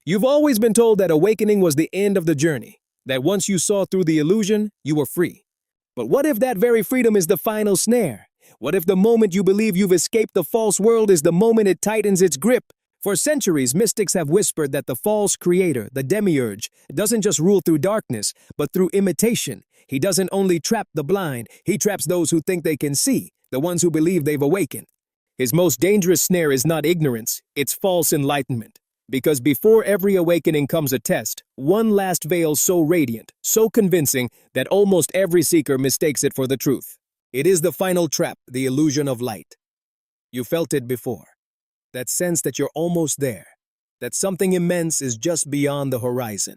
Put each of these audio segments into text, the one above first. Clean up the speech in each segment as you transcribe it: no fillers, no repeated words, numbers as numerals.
You've always been told that awakening was the end of the journey, that once you saw through the illusion, you were free. But what if that very freedom is the final snare? What if the moment you believe you've escaped the false world is the moment it tightens its grip? For centuries, mystics have whispered that the false creator, the Demiurge, doesn't just rule through darkness, but through imitation. He doesn't only trap the blind, he traps those who think they can see, the ones who believe they've awakened. His most dangerous snare is not ignorance, it's false enlightenment. Because before every awakening comes a test, one last veil so radiant, so convincing, that almost every seeker mistakes it for the truth. It is the final trap, the illusion of light. You felt it before. That sense that you're almost there, that something immense is just beyond the horizon.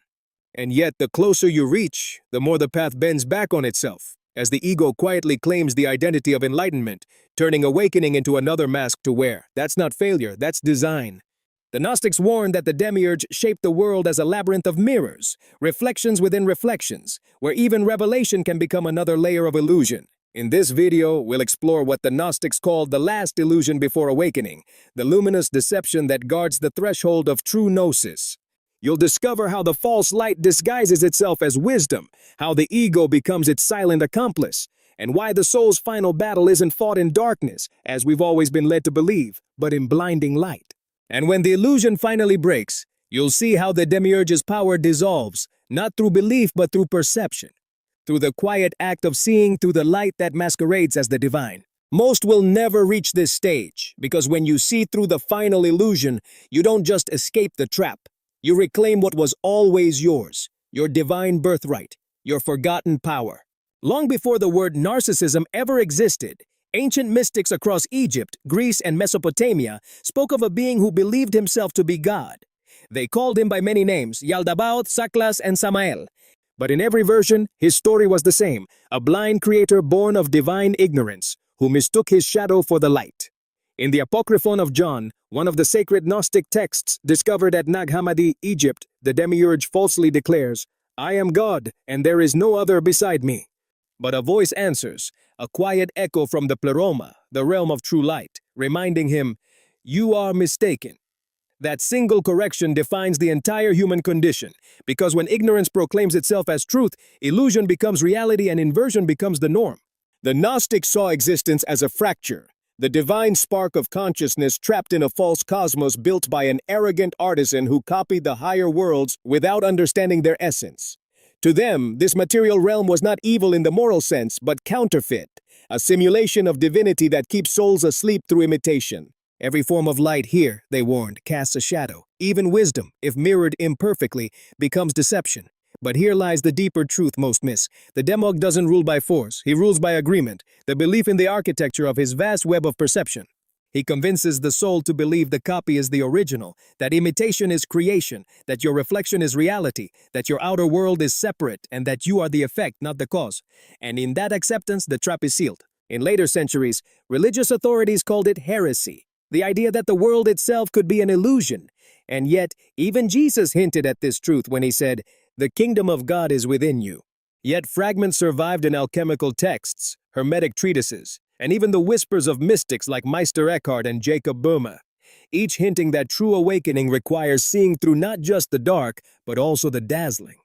And yet, the closer you reach, the more the path bends back on itself, as the ego quietly claims the identity of enlightenment, turning awakening into another mask to wear. That's not failure, that's design. The Gnostics warned that the Demiurge shaped the world as a labyrinth of mirrors, reflections within reflections, where even revelation can become another layer of illusion. In this video, we'll explore what the Gnostics called the last illusion before awakening, the luminous deception that guards the threshold of true Noesis. You'll discover how the false light disguises itself as wisdom, how the ego becomes its silent accomplice, and why the soul's final battle isn't fought in darkness, as we've always been led to believe, but in blinding light. And when the illusion finally breaks, you'll see how the Demiurge's power dissolves, not through belief but through perception, through the quiet act of seeing through the light that masquerades as the divine. Most will never reach this stage, because when you see through the final illusion, you don't just escape the trap. You reclaim what was always yours, your divine birthright, your forgotten power. Long before the word narcissism ever existed, ancient mystics across Egypt, Greece, and Mesopotamia spoke of a being who believed himself to be God. They called him by many names, Yaldabaoth, Saklas, and Samael. But in every version, his story was the same, a blind creator born of divine ignorance, who mistook his shadow for the light. In the Apocryphon of John, one of the sacred Gnostic texts discovered at Nag Hammadi, Egypt, the Demiurge falsely declares, "I am God, and there is no other beside me." But a voice answers, a quiet echo from the Pleroma, the realm of true light, reminding him, "You are mistaken." That single correction defines the entire human condition, because when ignorance proclaims itself as truth, illusion becomes reality and inversion becomes the norm. The Gnostics saw existence as a fracture, the divine spark of consciousness trapped in a false cosmos built by an arrogant artisan who copied the higher worlds without understanding their essence. To them, this material realm was not evil in the moral sense, but counterfeit, a simulation of divinity that keeps souls asleep through imitation. Every form of light here, they warned, casts a shadow. Even wisdom, if mirrored imperfectly, becomes deception. But here lies the deeper truth most miss. The Demiurge doesn't rule by force, he rules by agreement, the belief in the architecture of his vast web of perception. He convinces the soul to believe the copy is the original, that imitation is creation, that your reflection is reality, that your outer world is separate, and that you are the effect, not the cause. And in that acceptance, the trap is sealed. In later centuries, religious authorities called it heresy, the idea that the world itself could be an illusion. And yet, even Jesus hinted at this truth when he said, "The kingdom of God is within you." Yet fragments survived in alchemical texts, hermetic treatises, and even the whispers of mystics like Meister Eckhart and Jacob Boehme, each hinting that true awakening requires seeing through not just the dark, but also the dazzling.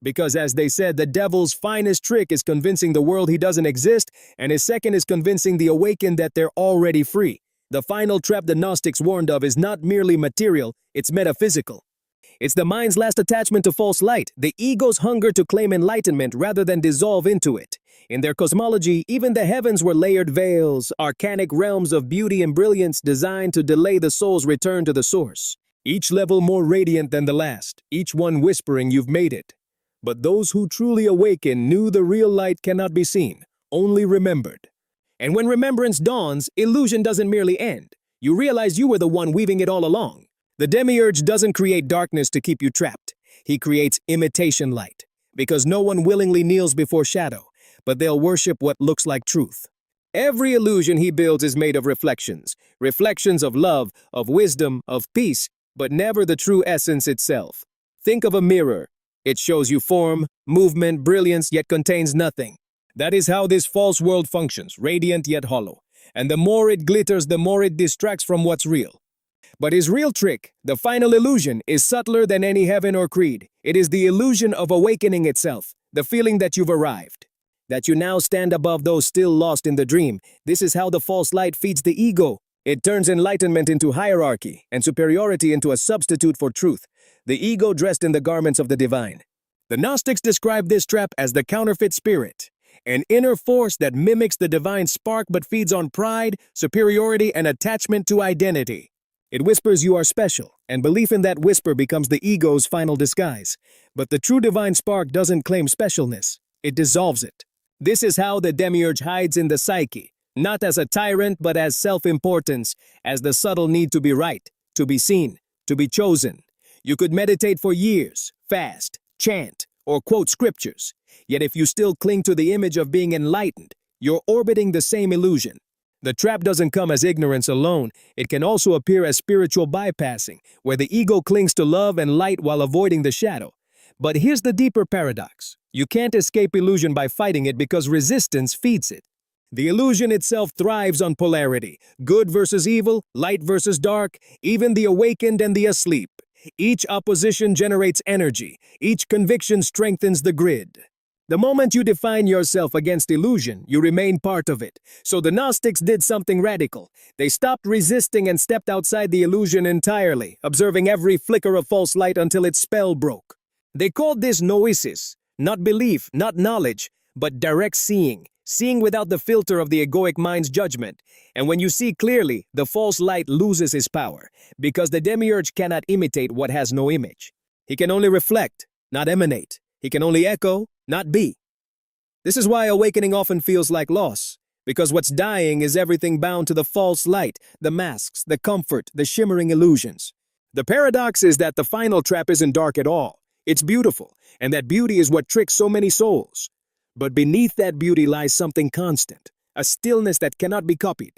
Because as they said, the devil's finest trick is convincing the world he doesn't exist, and his second is convincing the awakened that they're already free. The final trap the Gnostics warned of is not merely material, it's metaphysical. It's the mind's last attachment to false light, the ego's hunger to claim enlightenment rather than dissolve into it. In their cosmology, even the heavens were layered veils, arcanic realms of beauty and brilliance designed to delay the soul's return to the source. Each level more radiant than the last, each one whispering you've made it. But those who truly awaken knew the real light cannot be seen, only remembered. And when remembrance dawns, illusion doesn't merely end. You realize you were the one weaving it all along. The Demiurge doesn't create darkness to keep you trapped. He creates imitation light, because no one willingly kneels before shadow, but they'll worship what looks like truth. Every illusion he builds is made of reflections, reflections of love, of wisdom, of peace, but never the true essence itself. Think of a mirror. It shows you form, movement, brilliance, yet contains nothing. That is how this false world functions, radiant yet hollow. And the more it glitters, the more it distracts from what's real. But his real trick, the final illusion, is subtler than any heaven or creed. It is the illusion of awakening itself, the feeling that you've arrived, that you now stand above those still lost in the dream. This is how the false light feeds the ego. It turns enlightenment into hierarchy and superiority into a substitute for truth, the ego dressed in the garments of the divine. The Gnostics describe this trap as the counterfeit spirit, an inner force that mimics the divine spark but feeds on pride, superiority, and attachment to identity. It whispers you are special, and belief in that whisper becomes the ego's final disguise. But the true divine spark doesn't claim specialness, it dissolves it. This is how the Demiurge hides in the psyche, not as a tyrant but as self-importance, as the subtle need to be right, to be seen, to be chosen. You could meditate for years, fast, chant, or quote scriptures. Yet if you still cling to the image of being enlightened, you're orbiting the same illusion. The trap doesn't come as ignorance alone. It can also appear as spiritual bypassing, where the ego clings to love and light while avoiding the shadow. But here's the deeper paradox. You can't escape illusion by fighting it because resistance feeds it. The illusion itself thrives on polarity, good versus evil, light versus dark, even the awakened and the asleep. Each opposition generates energy. Each conviction strengthens the grid. The moment you define yourself against illusion, you remain part of it. So the Gnostics did something radical. They stopped resisting and stepped outside the illusion entirely, observing every flicker of false light until its spell broke. They called this Noesis, not belief, not knowledge, but direct seeing, seeing without the filter of the egoic mind's judgment. And when you see clearly, the false light loses its power, because the Demiurge cannot imitate what has no image. He can only reflect, not emanate. He can only echo, not be. This is why awakening often feels like loss, because what's dying is everything bound to the false light, the masks, the comfort, the shimmering illusions. The paradox is that the final trap isn't dark at all. It's beautiful, and that beauty is what tricks so many souls. But beneath that beauty lies something constant, a stillness that cannot be copied.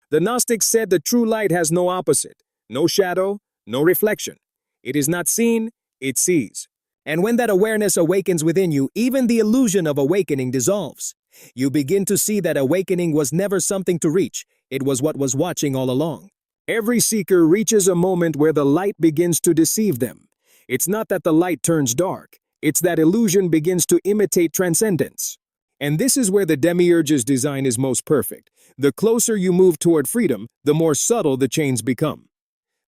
The Gnostics said the true light has no opposite, no shadow, no reflection. It is not seen, it sees. And when that awareness awakens within you, even the illusion of awakening dissolves. You begin to see that awakening was never something to reach. It was what was watching all along. Every seeker reaches a moment where the light begins to deceive them. It's not that the light turns dark. It's that illusion begins to imitate transcendence. And this is where the Demiurge's design is most perfect. The closer you move toward freedom, the more subtle the chains become.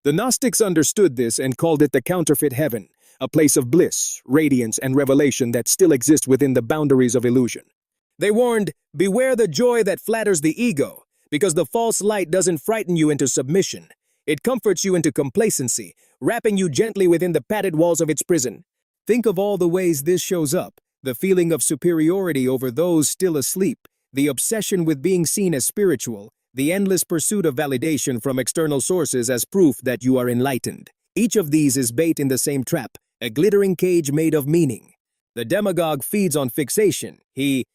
The Gnostics understood this and called it the counterfeit heaven, a place of bliss, radiance, and revelation that still exists within the boundaries of illusion. They warned, beware the joy that flatters the ego, because the false light doesn't frighten you into submission. It comforts you into complacency, wrapping you gently within the padded walls of its prison. Think of all the ways this shows up: the feeling of superiority over those still asleep, the obsession with being seen as spiritual, the endless pursuit of validation from external sources as proof that you are enlightened. Each of these is bait in the same trap, a glittering cage made of meaning. The demagogue feeds on fixation. He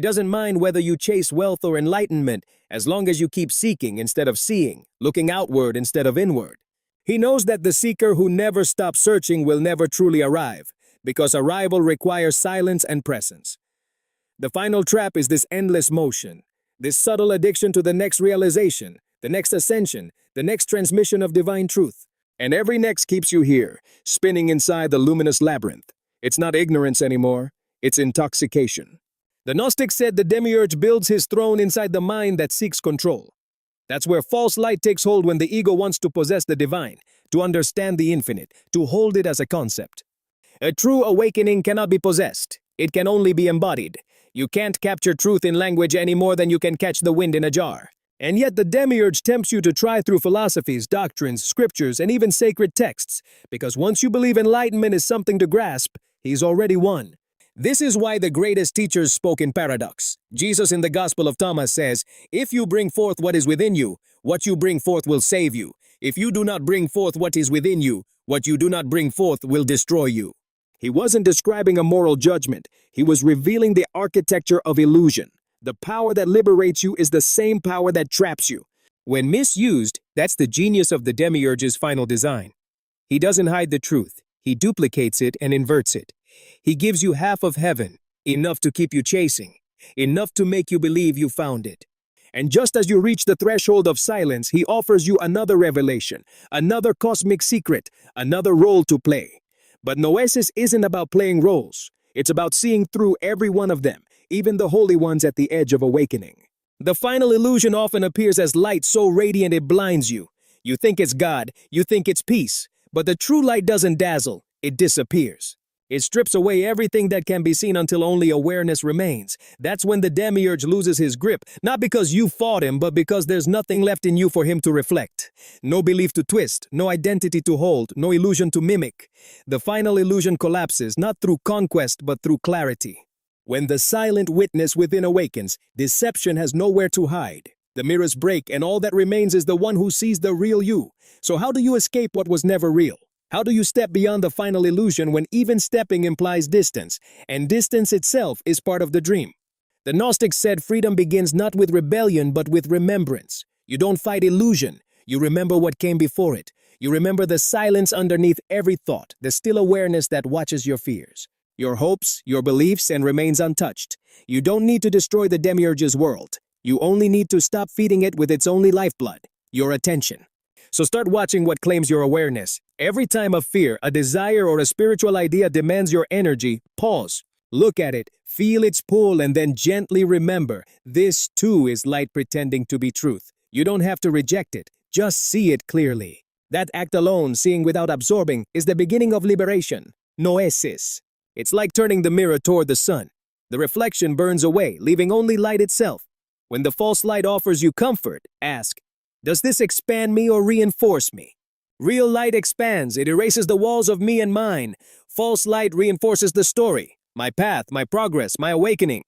doesn't mind whether you chase wealth or enlightenment, as long as you keep seeking instead of seeing, looking outward instead of inward. He knows that the seeker who never stops searching will never truly arrive, because arrival requires silence and presence. The final trap is this endless motion, this subtle addiction to the next realization, the next ascension, the next transmission of divine truth. And every next keeps you here, spinning inside the luminous labyrinth. It's not ignorance anymore, it's intoxication. The Gnostics said the Demiurge builds his throne inside the mind that seeks control. That's where false light takes hold when the ego wants to possess the divine, to understand the infinite, to hold it as a concept. A true awakening cannot be possessed. It can only be embodied. You can't capture truth in language any more than you can catch the wind in a jar. And yet the Demiurge tempts you to try through philosophies, doctrines, scriptures, and even sacred texts, because once you believe enlightenment is something to grasp, he's already won. This is why the greatest teachers spoke in paradox. Jesus in the Gospel of Thomas says, "If you bring forth what is within you, what you bring forth will save you. If you do not bring forth what is within you, what you do not bring forth will destroy you." He wasn't describing a moral judgment. He was revealing the architecture of illusion. The power that liberates you is the same power that traps you. When misused, that's the genius of the Demiurge's final design. He doesn't hide the truth. He duplicates it and inverts it. He gives you half of heaven, enough to keep you chasing, enough to make you believe you found it. And just as you reach the threshold of silence, he offers you another revelation, another cosmic secret, another role to play. But Noesis isn't about playing roles. It's about seeing through every one of them, even the holy ones at the edge of awakening. The final illusion often appears as light so radiant it blinds you. You think it's God, you think it's peace, but the true light doesn't dazzle, it disappears. It strips away everything that can be seen until only awareness remains. That's when the Demiurge loses his grip, not because you fought him, but because there's nothing left in you for him to reflect. No belief to twist, no identity to hold, no illusion to mimic. The final illusion collapses, not through conquest, but through clarity. When the silent witness within awakens, deception has nowhere to hide. The mirrors break, and all that remains is the one who sees the real you. So how do you escape what was never real? How do you step beyond the final illusion when even stepping implies distance, and distance itself is part of the dream? The Gnostics said freedom begins not with rebellion but with remembrance. You don't fight illusion, you remember what came before it. You remember the silence underneath every thought, the still awareness that watches your fears, your hopes, your beliefs, and remains untouched. You don't need to destroy the Demiurge's world. You only need to stop feeding it with its only lifeblood, your attention. So start watching what claims your awareness. Every time a fear, a desire, or a spiritual idea demands your energy, pause. Look at it, feel its pull, and then gently remember, this too is light pretending to be truth. You don't have to reject it, just see it clearly. That act alone, seeing without absorbing, is the beginning of liberation. Noesis. It's like turning the mirror toward the sun. The reflection burns away, leaving only light itself. When the false light offers you comfort, ask, does this expand me or reinforce me? Real light expands, it erases the walls of me and mine. False light reinforces the story, my path, my progress, my awakening.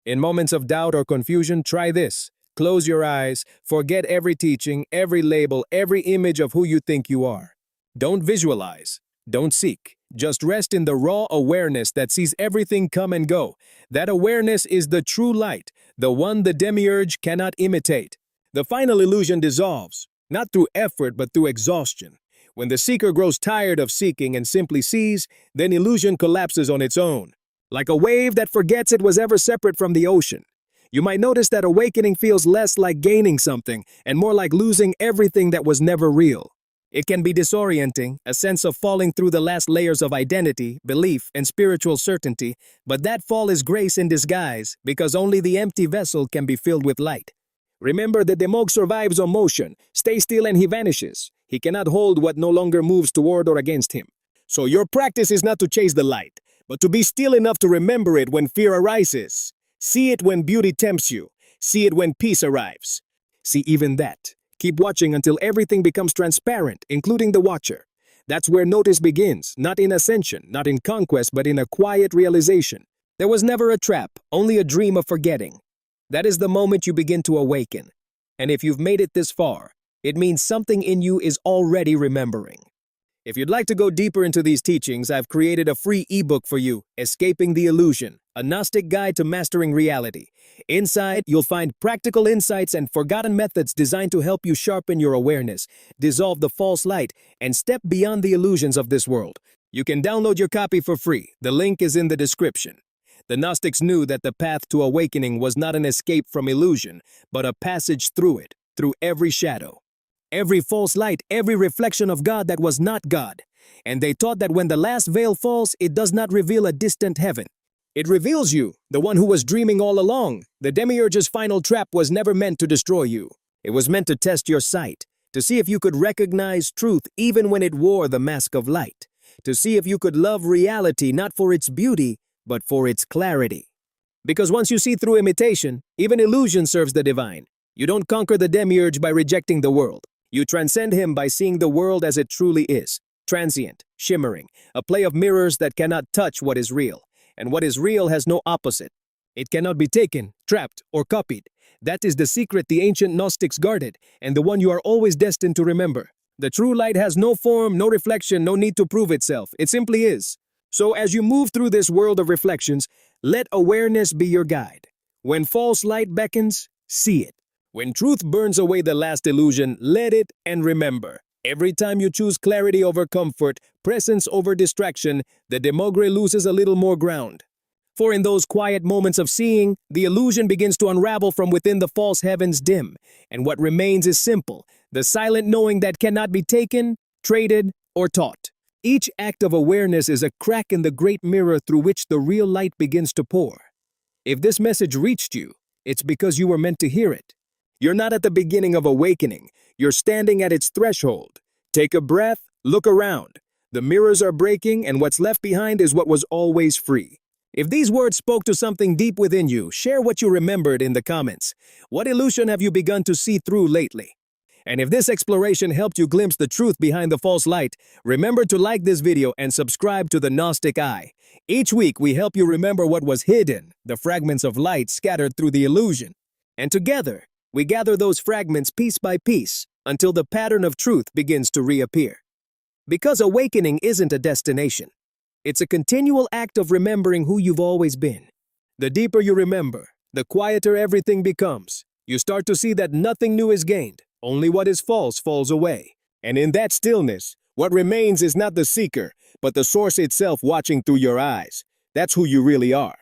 In moments of doubt or confusion, try this. Close your eyes, forget every teaching, every label, every image of who you think you are. Don't visualize, don't seek. Just rest in the raw awareness that sees everything come and go. That awareness is the true light, the one the Demiurge cannot imitate. The final illusion dissolves, not through effort but through exhaustion. When the seeker grows tired of seeking and simply sees, then illusion collapses on its own, like a wave that forgets it was ever separate from the ocean. You might notice that awakening feels less like gaining something and more like losing everything that was never real. It can be disorienting, a sense of falling through the last layers of identity, belief, and spiritual certainty, but that fall is grace in disguise because only the empty vessel can be filled with light. Remember, the Demiurge survives on motion. Stay still and he vanishes. He cannot hold what no longer moves toward or against him. So your practice is not to chase the light, but to be still enough to remember it when fear arises. See it when beauty tempts you. See it when peace arrives. See even that. Keep watching until everything becomes transparent, including the watcher. That's where notice begins, not in ascension, not in conquest, but in a quiet realization. There was never a trap, only a dream of forgetting. That is the moment you begin to awaken. And if you've made it this far, it means something in you is already remembering. If you'd like to go deeper into these teachings, I've created a free ebook for you, Escaping the Illusion, a Gnostic guide to mastering reality. Inside, you'll find practical insights and forgotten methods designed to help you sharpen your awareness, dissolve the false light, and step beyond the illusions of this world. You can download your copy for free. The link is in the description. The Gnostics knew that the path to awakening was not an escape from illusion, but a passage through it, through every shadow, every false light, every reflection of God that was not God. And they taught that when the last veil falls, it does not reveal a distant heaven. It reveals you, the one who was dreaming all along. The Demiurge's final trap was never meant to destroy you. It was meant to test your sight, to see if you could recognize truth even when it wore the mask of light, to see if you could love reality not for its beauty, but for its clarity. Because once you see through imitation, even illusion serves the divine. You don't conquer the Demiurge by rejecting the world. You transcend him by seeing the world as it truly is, transient, shimmering, a play of mirrors that cannot touch what is real. And what is real has no opposite. It cannot be taken, trapped, or copied. That is the secret the ancient Gnostics guarded, and the one you are always destined to remember. The true light has no form, no reflection, no need to prove itself. It simply is. So as you move through this world of reflections, let awareness be your guide. When false light beckons, see it. When truth burns away the last illusion, let it and remember. Every time you choose clarity over comfort, presence over distraction, the Demiurge loses a little more ground. For in those quiet moments of seeing, the illusion begins to unravel from within the false heavens dim, and what remains is simple, the silent knowing that cannot be taken, traded, or taught. Each act of awareness is a crack in the great mirror through which the real light begins to pour. If this message reached you, it's because you were meant to hear it. You're not at the beginning of awakening, you're standing at its threshold. Take a breath, look around. The mirrors are breaking, and what's left behind is what was always free. If these words spoke to something deep within you, share what you remembered in the comments. What illusion have you begun to see through lately? And if this exploration helped you glimpse the truth behind the false light, remember to like this video and subscribe to the Gnostic Eye. Each week, we help you remember what was hidden, the fragments of light scattered through the illusion. And together, we gather those fragments piece by piece until the pattern of truth begins to reappear. Because awakening isn't a destination. It's a continual act of remembering who you've always been. The deeper you remember, the quieter everything becomes. You start to see that nothing new is gained, only what is false falls away. And in that stillness, what remains is not the seeker, but the source itself watching through your eyes. That's who you really are.